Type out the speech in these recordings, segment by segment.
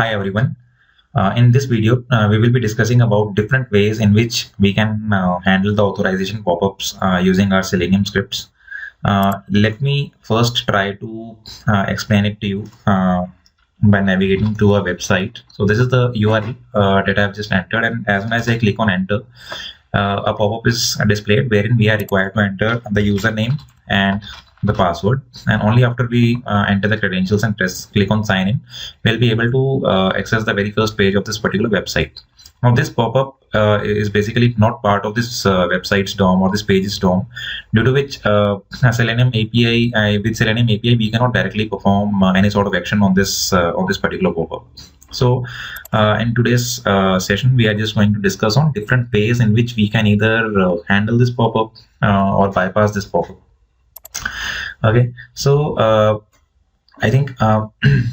Hi everyone. In this video, we will be discussing about different ways in which we can handle the authorization pop-ups using our Selenium scripts. Let me first try to explain it to you by navigating to a website. So this is the URL that I've just entered, and as soon as I click on enter, a pop-up is displayed wherein we are required to enter the username and the password, and only after we enter the credentials and click on sign in, we'll be able to access the very first page of this particular website. Now this pop-up is basically not part of this website's DOM or this page's DOM, due to which Selenium API, with Selenium API we cannot directly perform any sort of action on this particular pop-up. So in today's session, we are just going to discuss on different ways in which we can either handle this pop-up or bypass this pop-up. Okay, so I think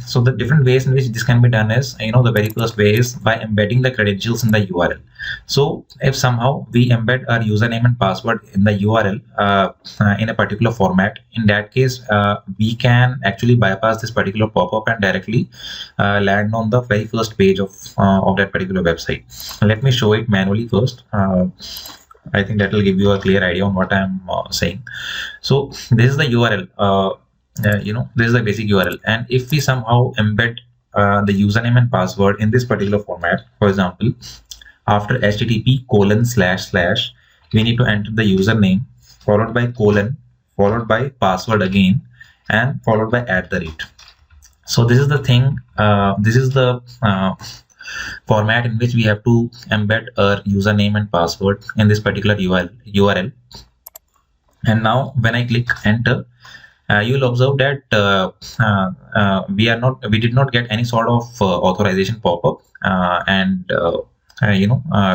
so the different ways in which this can be done is, the very first way is by embedding the credentials in the URL. So if somehow we embed our username and password in the URL in a particular format, in that case we can actually bypass this particular pop-up and directly land on the very first page of that particular website. Let me show it manually first. I think that will give you a clear idea on what I'm saying. So this is the URL. This is the basic URL, and if we somehow embed the username and password in this particular format, for example, after http:// we need to enter the username followed by colon followed by password again and followed by @. So this is the thing. This is the format in which we have to embed our username and password in this particular URL. And now when I click enter, you'll observe that we did not get any sort of authorization pop-up, and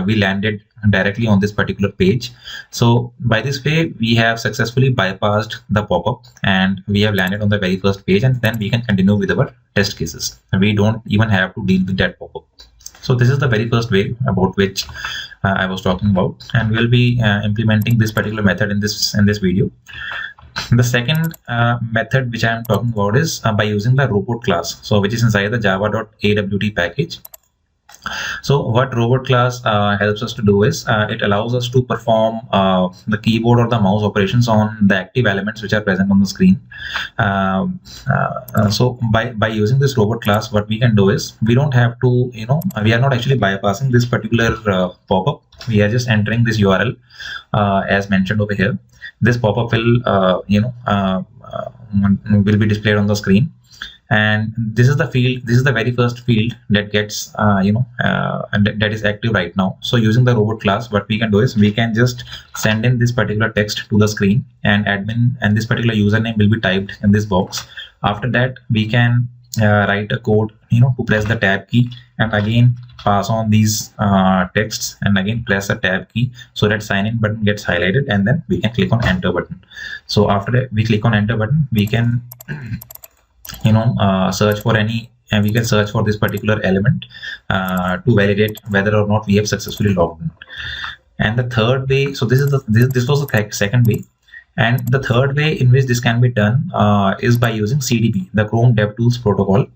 we landed directly on this particular page. So by this way we have successfully bypassed the pop-up and we have landed on the very first page, and then we can continue with our test cases. We don't even have to deal with that pop-up. So this is the very first way about which I was talking about, and we'll be implementing this particular method in this video. The second method which I am talking about is by using the robot class, so which is inside the java.awt package. So what robot class helps us to do is it allows us to perform the keyboard or the mouse operations on the active elements which are present on the screen. So by using this robot class, what we can do is we don't have to, we are not actually bypassing this particular pop-up. We are just entering this URL as mentioned over here. This pop-up will will be displayed on the screen, and this is the field. This is the very first field that gets and that is active right now. So using the robot class, what we can do is we can just send in this particular text to the screen, and admin and this particular username will be typed in this box. After that, we can write a code, to press the tab key and again pass on these texts and again press a tab key so that sign in button gets highlighted, and then we can click on enter button. So after we click on enter button, we can search for any, and we can search for this particular element to validate whether or not we have successfully logged in. And the third way, so this was the second way. And the third way in which this can be done is by using CDP, the Chrome Devtools protocol.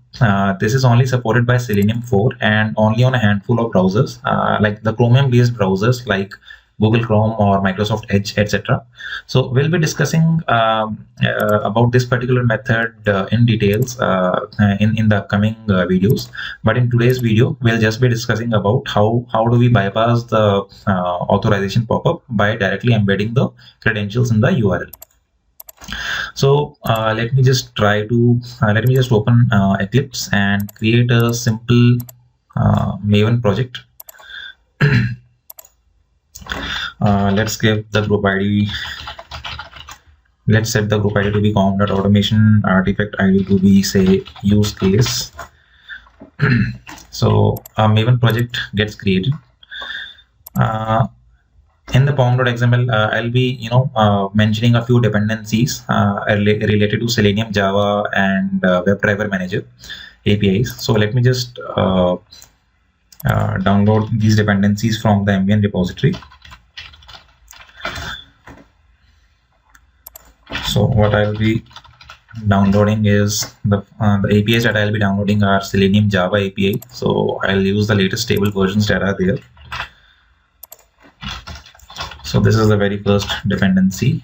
This is only supported by Selenium 4 and only on a handful of browsers, like the Chromium-based browsers like Google Chrome or Microsoft Edge, etc. So we'll be discussing about this particular method in details in the upcoming videos. But in today's video, we'll just be discussing about how do we bypass the authorization pop-up by directly embedding the credentials in the URL. So let me just open Eclipse and create a simple Maven project. Let's give the group ID. Let's set the group ID to be com.automation, artifact ID to be, say, use case. So a Maven project gets created. In the pom.xml, I'll be mentioning a few dependencies related to Selenium, Java, and WebDriver Manager APIs. So let me just download these dependencies from the Ambient repository. So what I'll be downloading is the APIs that I'll be downloading are Selenium Java API. So I'll use the latest stable versions that are there. So this is the very first dependency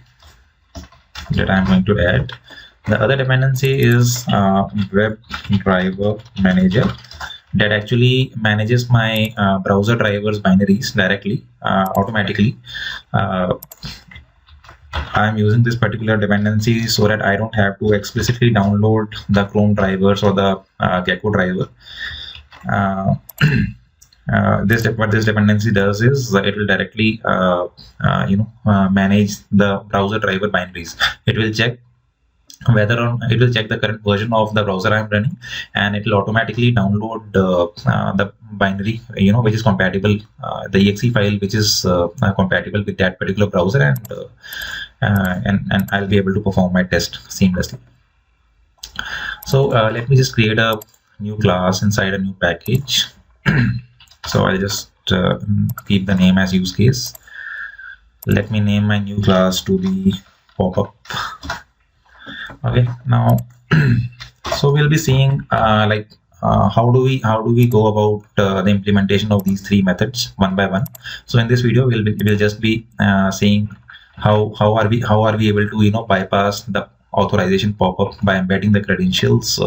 that I'm going to add. The other dependency is web driver manager that actually manages my browser drivers binaries directly, automatically. I'm using this particular dependency so that I don't have to explicitly download the Chrome drivers or the Gecko driver. What this dependency does is it will directly manage the browser driver binaries. It will check it will check the current version of the browser I'm running, and it will automatically download the binary which is compatible, the exe file which is compatible with that particular browser, and I'll be able to perform my test seamlessly. So let me just create a new class inside a new package. So I'll just keep the name as use case. Let me name my new class to be popup. Okay, now so we'll be seeing how do we go about the implementation of these three methods one by one. So in this video we'll just be seeing how are we able to bypass the authorization popup by embedding the credentials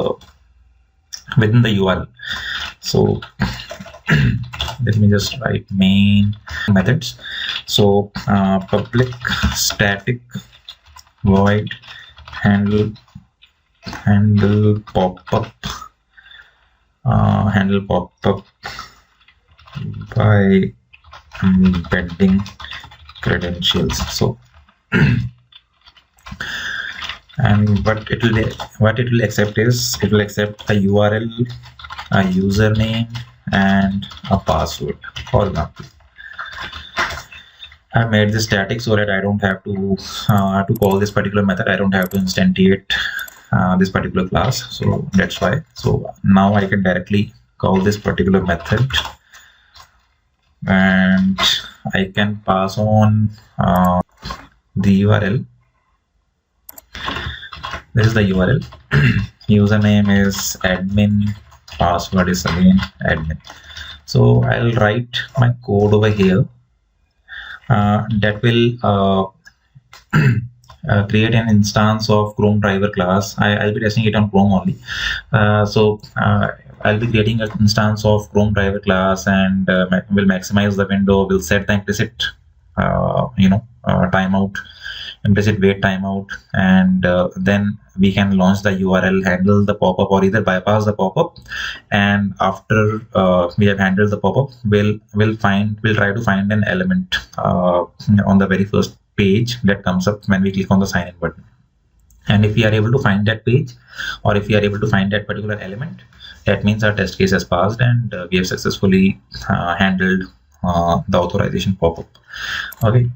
within the URL. So let me just write main methods. So public static void handle popup by embedding credentials. So and what it will accept is it will accept a URL, a username, and a password. For example, I made this static so that I don't have to call this particular method. I don't have to instantiate this particular class. So that's why. So now I can directly call this particular method, and I can pass on the URL. This is the URL. Username is admin. Password is again admin. So I'll write my code over here that will create an instance of Chrome driver class. I'll be testing it on Chrome only. I'll be creating an instance of Chrome driver class, and will maximize the window, will set the implicit timeout, implicit wait timeout, and then we can launch the URL, handle the pop-up, or either bypass the pop-up. And after we have handled the pop-up, we'll try to find an element on the very first page that comes up when we click on the sign in button. And if we are able to find that page, or if we are able to find that particular element, that means our test case has passed and we have successfully handled the authorization pop-up. Okay,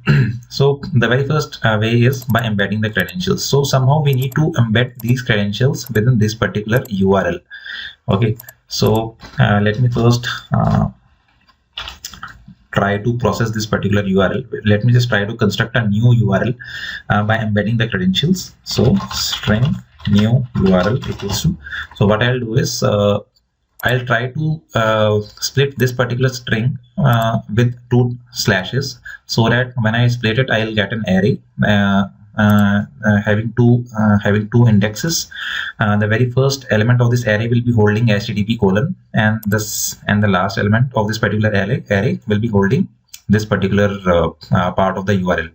so the very first way is by embedding the credentials. So somehow we need to embed these credentials within this particular URL. Okay, so let me first try to process this particular URL. Let me just try to construct a new URL by embedding the credentials. So string new URL equals to. So what I'll do is I'll try to split this particular string with 2 slashes, so that when I split it, I'll get an array having two indexes. The very first element of this array will be holding HTTP colon, and the last element of this particular array will be holding this particular part of the URL.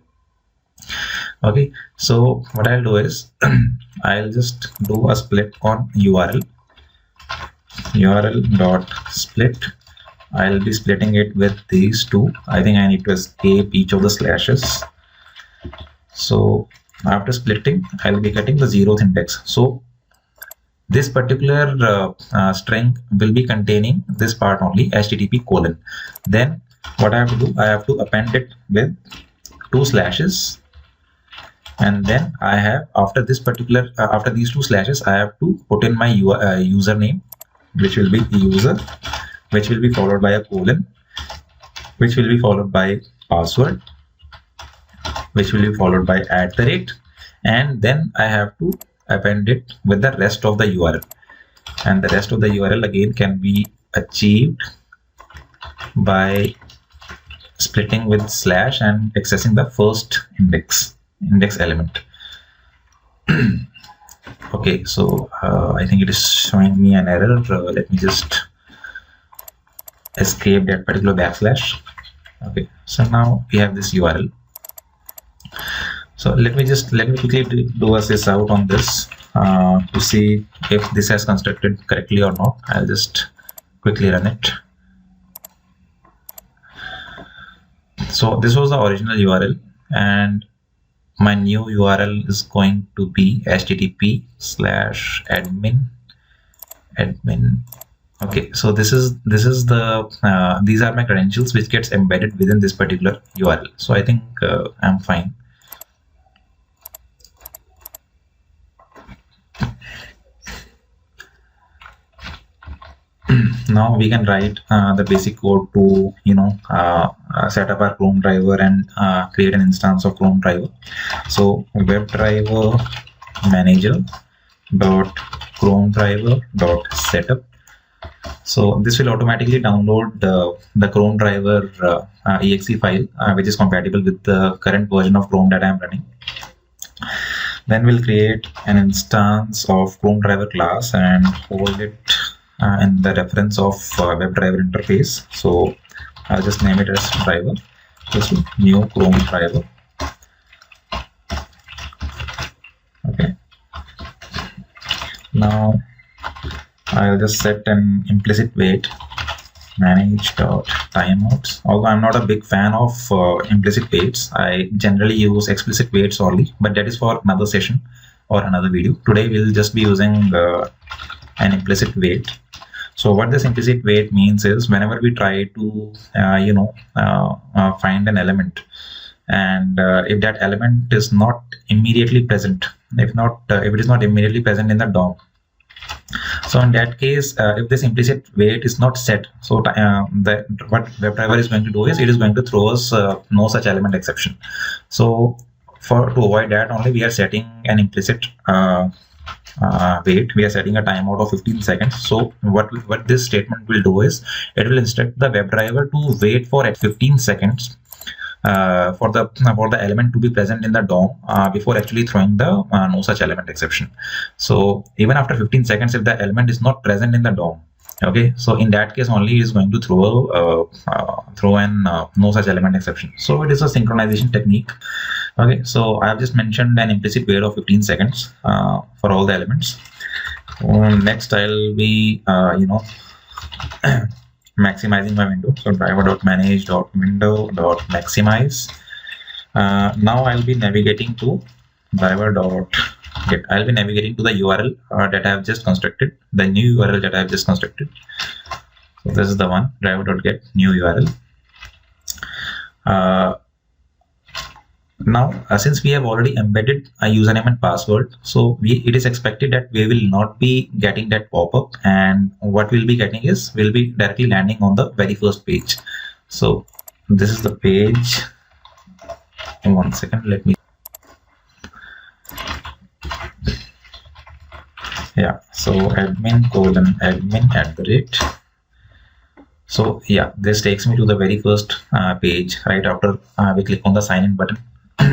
Okay, so what I'll do is I'll just do a split on URL dot split. I'll be splitting it with these two. I think I need to escape each of the slashes. So after splitting, I'll be getting the 0th index. So this particular string will be containing this part only, HTTP colon. Then what I have to do, I have to append it with 2 slashes, and then I have after these 2 slashes, I have to put in my username, which will be user, which will be followed by a colon, which will be followed by password, which will be followed by @, and then I have to append it with the rest of the URL, and the rest of the URL again can be achieved by splitting with slash and accessing the first index element. Okay, so I think it is showing me an error. Let me just escape that particular backslash. Okay, so now we have this URL. So let me quickly do a sys out on this to see if this has constructed correctly or not. I'll just quickly run it. So this was the original URL, and my new URL is going to be http/admin. Okay, so this is the these are my credentials which gets embedded within this particular URL. So I think I'm fine. Now we can write the basic code to set up our Chrome driver and create an instance of Chrome driver. So WebDriver manager dot Chrome driver dot setup. So this will automatically download the Chrome driver exe file which is compatible with the current version of Chrome that I am running. Then we'll create an instance of Chrome driver class and hold it in the reference of WebDriver interface. So I'll just name it as driver, just new Chrome driver. Okay. Now I'll just set an implicit wait, manage.timeouts. Although I'm not a big fan of implicit waits, I generally use explicit waits only, but that is for another session or another video. Today we'll just be using an implicit wait. So what this implicit wait means is whenever we try to find an element, and if that element is not immediately present, if it is not immediately present in the DOM, so in that case, if this implicit wait is not set, so what WebDriver is going to do is it is going to throw us no such element exception. So to avoid that only, we are setting an implicit wait. We are setting a timeout of 15 seconds. So what this statement will do is it will instruct the WebDriver to wait for 15 seconds for the element to be present in the DOM before actually throwing the no such element exception. So even after 15 seconds, if the element is not present in the DOM, okay, so in that case only it is going to throw an no such element exception. So it is a synchronization technique. Okay, so I have just mentioned an implicit wait of 15 seconds for all the elements. Next I'll be maximizing my window. So driver.manage.window.maximize. Now I'll be navigating to driver.get. I'll be navigating to the URL that I have just constructed, the new URL that I have just constructed. So this is the one, driver.get new URL. Now, since we have already embedded a username and password, so it is expected that we will not be getting that pop-up, and what we'll be getting is we'll be directly landing on the very first page. So this is the page. In 1 second, let me. Yeah. So admin:admin@. So yeah, this takes me to the very first page right after we click on the sign in button.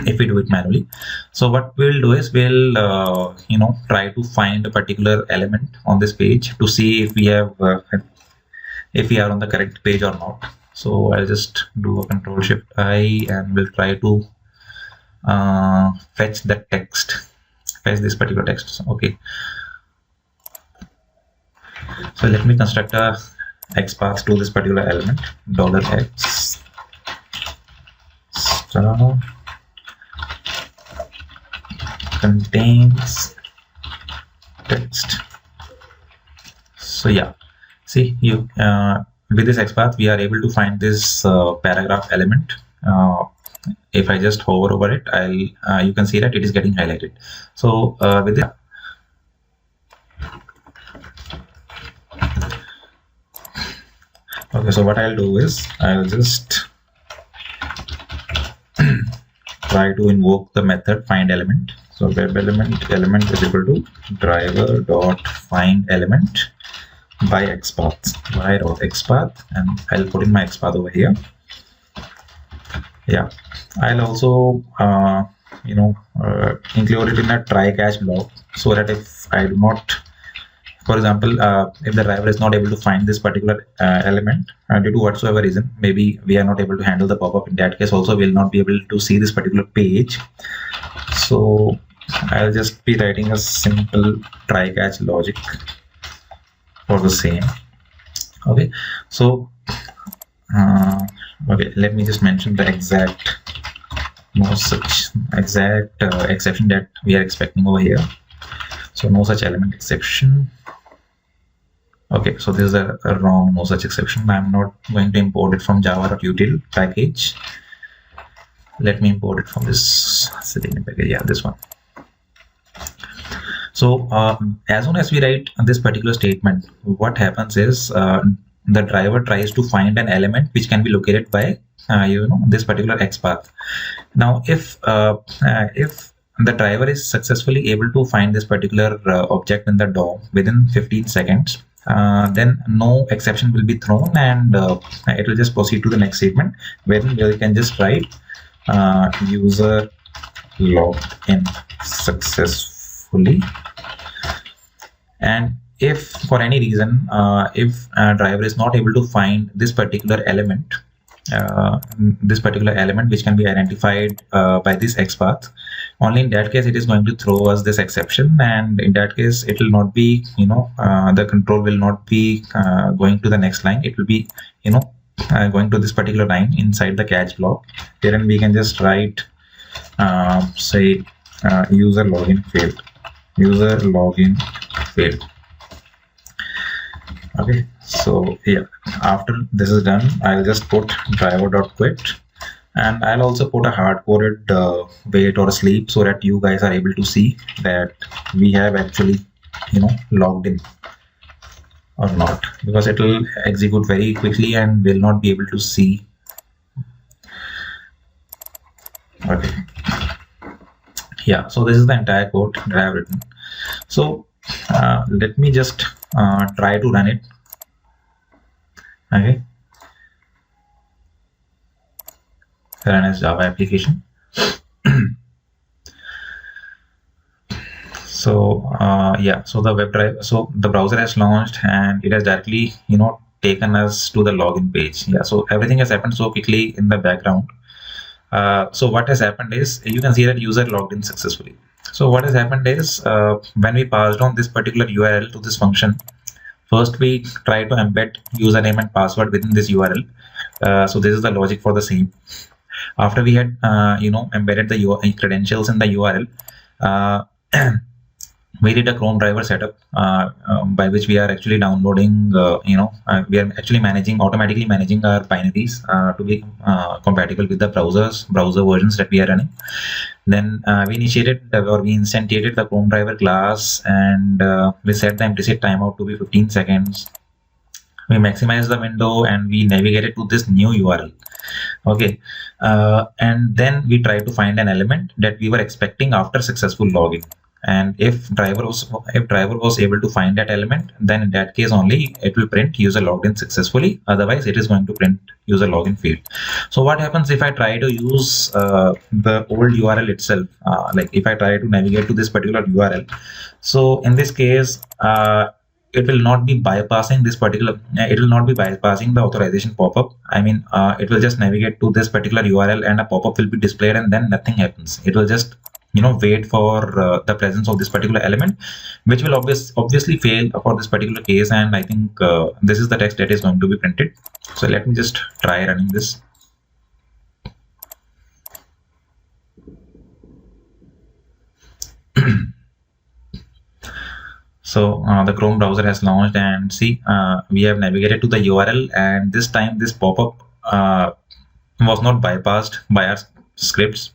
If we do it manually. So what we'll do is we'll try to find a particular element on this page to see if we have if we are on the correct page or not. So I'll just do a Control-Shift-I and we'll try to fetch the text, fetch this particular text. Okay. So let me construct a XPath to this particular element, $x star contains text. So yeah, see you with this XPath we are able to find this paragraph element. If I just hover over it, you can see that it is getting highlighted. So with this, okay, so what I'll do is I'll just try to invoke the method find element. So web element is equal to driver dot find element by xpath, by dot xpath, and I'll put in my xpath over here. Yeah, I'll also include it in a try catch block, so that if I do not, for example, if the driver is not able to find this particular element due to whatsoever reason, maybe we are not able to handle the pop-up, in that case also we'll not be able to see this particular page. So I'll just be writing a simple try catch logic for the same. Okay, so okay, let me just mention the exact no such exact exception that we are expecting over here. So no such element exception. Okay, so this is a wrong no such exception. I'm not going to import it from java.util package. Let me import it from this Selenium package. Yeah, this one. So as soon as we write this particular statement, what happens is the driver tries to find an element which can be located by this particular xpath. Now, if the driver is successfully able to find this particular object in the DOM within 15 seconds, then no exception will be thrown, and it will just proceed to the next statement, wherein we can just write user logged in successfully. And if for any reason, if a driver is not able to find this particular element which can be identified by this xpath, only in that case it is going to throw us this exception, and in that case it will not be, the control will not be going to the next line. It will be, going to this particular line inside the catch block, wherein we can just write say user login failed. Okay, so yeah, after this is done, I'll just put driver.quit, and I'll also put a hard-coded wait or sleep, so that you guys are able to see that we have actually logged in or not, because it will execute very quickly and will not be able to see. Okay, yeah, so this is the entire code that I have written. So let me just try to run it. Okay, run as Java application. So yeah, so the web drive, so the browser has launched, and it has directly taken us to the login page. Yeah, so everything has happened so quickly in the background. So what has happened is, you can see that user logged in successfully. So what has happened is, when we passed on this particular URL to this function, first we try to embed username and password within this URL. So this is the logic for the same. After we had embedded the credentials in the URL, we did a Chrome driver setup by which we are actually downloading, we are actually automatically managing our binaries to be compatible with the browser versions that we are running. Then we initiated or we instantiated the Chrome driver class, and we set the implicit timeout to be 15 seconds. We maximize the window and we navigated to this new URL. Okay, and then we try to find an element that we were expecting after successful login. And if driver was able to find that element, then in that case only it will print user logged in successfully. Otherwise, it is going to print user login failed. So what happens if I try to use the old URL itself? Like if I try to navigate to this particular URL, so in this case, it will not be bypassing this particular. It will not be bypassing the authorization pop-up. I mean, it will just navigate to this particular URL, and a pop-up will be displayed, and then nothing happens. It will just wait for the presence of this particular element, which will obviously fail for this particular case. And I think this is the text that is going to be printed. So let me just try running this. So the Chrome browser has launched, and see, we have navigated to the URL, and this time this pop-up was not bypassed by our scripts.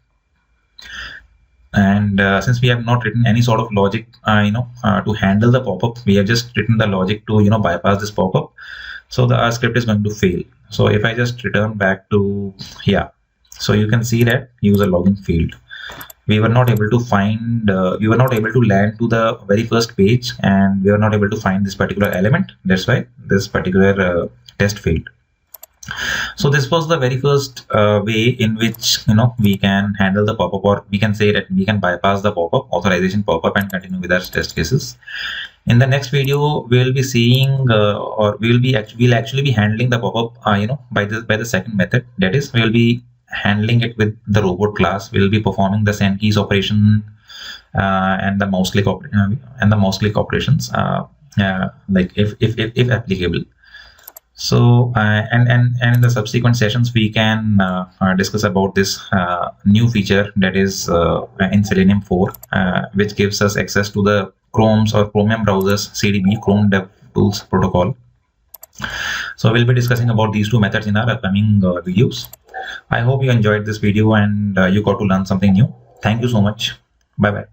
And since we have not written any sort of logic to handle the pop-up, we have just written the logic to bypass this pop-up, so our script is going to fail. So if I just return back to here, so you can see that user login failed. we were not able to find, we were not able to land to the very first page, and we were not able to find this particular element. That's why this particular test failed. So this was the very first way in which we can handle the pop-up, or we can say that we can bypass the pop-up authorization pop-up and continue with our test cases. In the next video, we will be seeing, or we'll actually be handling the pop-up, by the second method. That is, we will be handling it with the robot class. We will be performing the send keys operation and the mouse click operations, like if applicable. So and in the subsequent sessions, we can discuss about this new feature that is in Selenium 4, which gives us access to the Chromium browsers CDB, Chrome Devtools protocol. So we'll be discussing about these two methods in our upcoming videos. I hope you enjoyed this video and you got to learn something new. Thank you so much. Bye bye.